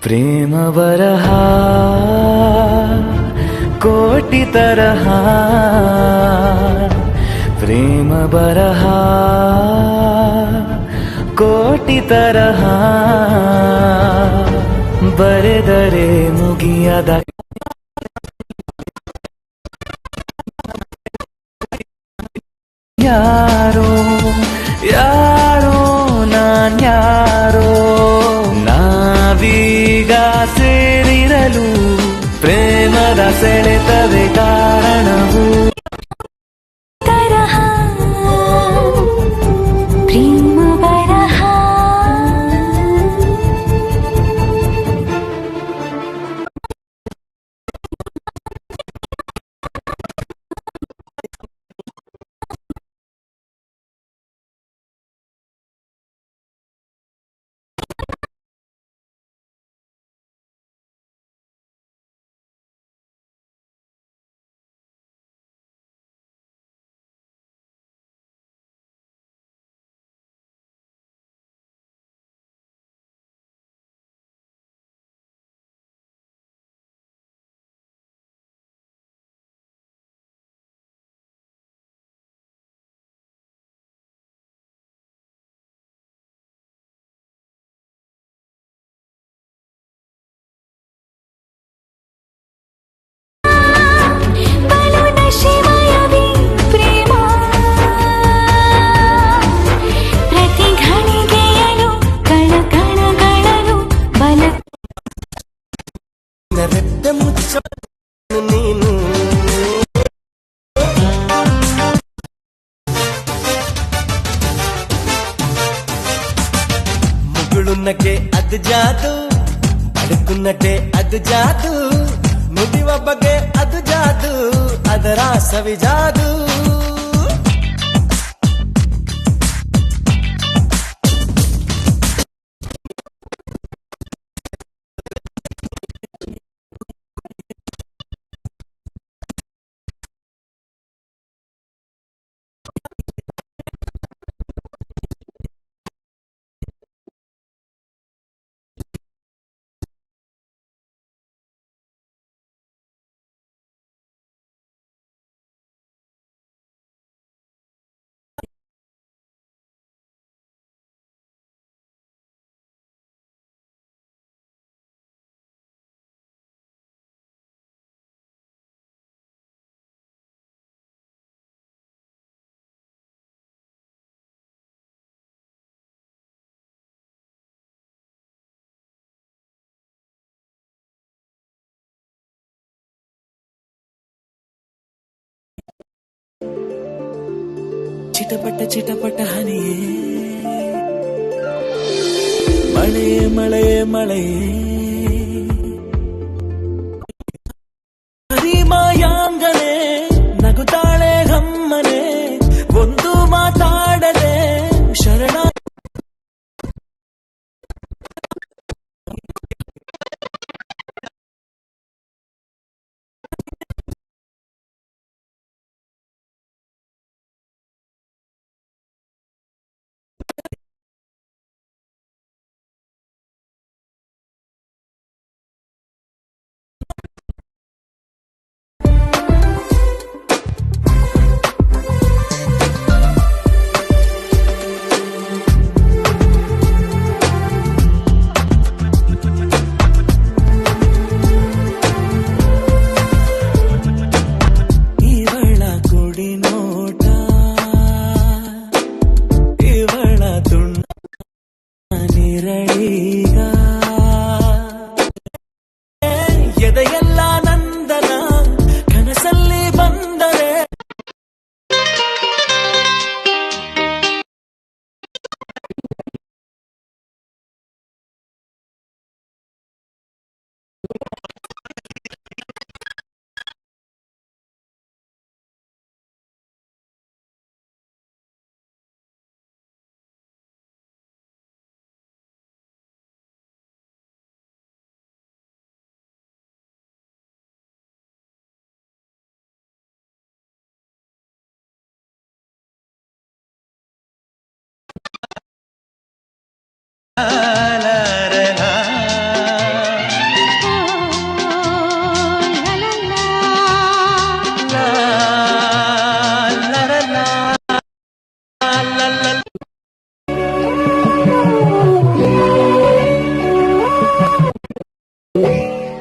ಪ್ರೇಮ ಬರಹ ಕೋಟಿ ತರಹ ಪ್ರೇಮ ಬರಹ ಕೋಟಿ ತರಹ ಬರೆದರೆ ಮುಗಿಯದ ಯಾರೋ ಯಾರೋ ನಾನ್ಯಾರೋ ನಾವೀಗ ಸೇರಿರಲು ಪ್ರೇಮದ ಸೆಳೆತವೇ ಕಾರಣವು ತರಹ ಪ್ರೇಮ ಬರಹ ಬಲು ನಶೆಮಯವೇ ಪ್ರೇಮ ಪ್ರತಿ ಘಳಿಗೆಯಲು ಕಣಕಣಗಳಲು ಬಲ ರೆಪ್ಪೆ ಮುಚ್ಚ ನೀನು ముగుడున్నట్టే అది జాదు పడుకున్నట్టే అది జాదు నువ్వు ಒಬ್ಬಗೆ ಅದು ಜಾದು ಅದರ ಸವಿ ಜಾದು ಚಿಟಪಟ ಚಿಟಪಟ ಹನಿಯೇ ಮಳೆ ಮಳೆ ಮಳೆ ಹರಿಮಾಯಾಂಗನೆ ನಗುತ್ತಾಳೆ ಗಮ್ಮನೆ ಒಂದು ಮಾತಾಡದೆ ಶರಣ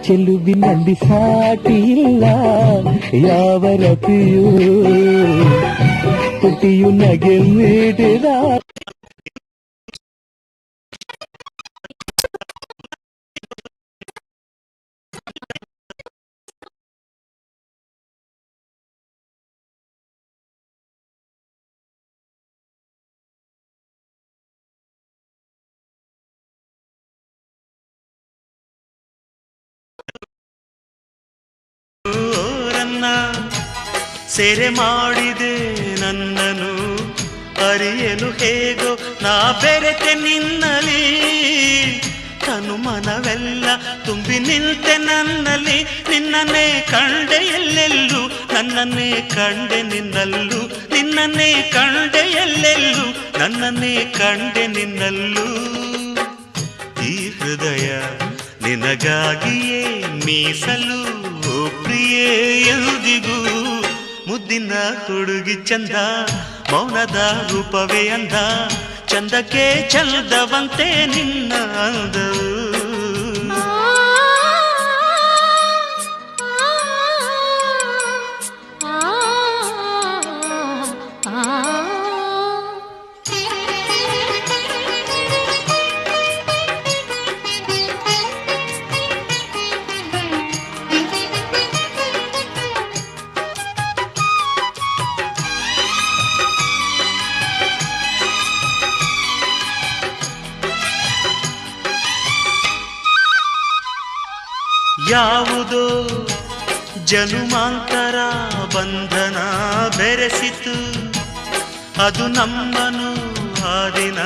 ಚೆಲುವಿನಲ್ಲಿ ಸಾಟಿ ಇಲ್ಲ ಯಾವ ರತಿಯೂ ತುಟಿಯು ನಗೆ ನೀಡಿದ ಸೆರೆ ಮಾಡಿದೆ ನನ್ನನು ಅರಿಯಲು ಹೇಗೋ ನಾ ಬೆರೆತೆ ನಿನ್ನಲಿ ತನು ಮನವೆಲ್ಲ ತುಂಬಿ ನಿಂತೆ ನನ್ನಲ್ಲಿ ನಿನ್ನನ್ನೇ ಕಂಡೆ ಎಲ್ಲೆಲ್ಲೂ ನನ್ನನ್ನೇ ಕಂಡೆ ನಿನ್ನಲ್ಲೂ ನಿನ್ನನ್ನೇ ಕಂಡೆ ಎಲ್ಲೆಲ್ಲೂ ನನ್ನನ್ನೇ ಕಂಡೆ ನಿನ್ನಲ್ಲೂ ಈ ಹೃದಯ ನಿನಗಾಗಿಯೇ ಮೀಸಲು ಪ್ರಿಯೇ ಎಂದಿಗೂ ಮುದ್ದಿನ ಹುಡುಗಿ ಚಂದ ಮೌನದ ರೂಪವೇ ಅಂದ ಚಂದಕ್ಕೆ ಚಲ್ದವಂತೆ ನಿನ್ನ ಅಂದವು ಯಾವುದೋ ಜನುಮಾಂತರ ಬಂಧನ ಬೆರೆಸಿತು ಅದು ನಮ್ಮನು ಆ ದಿನ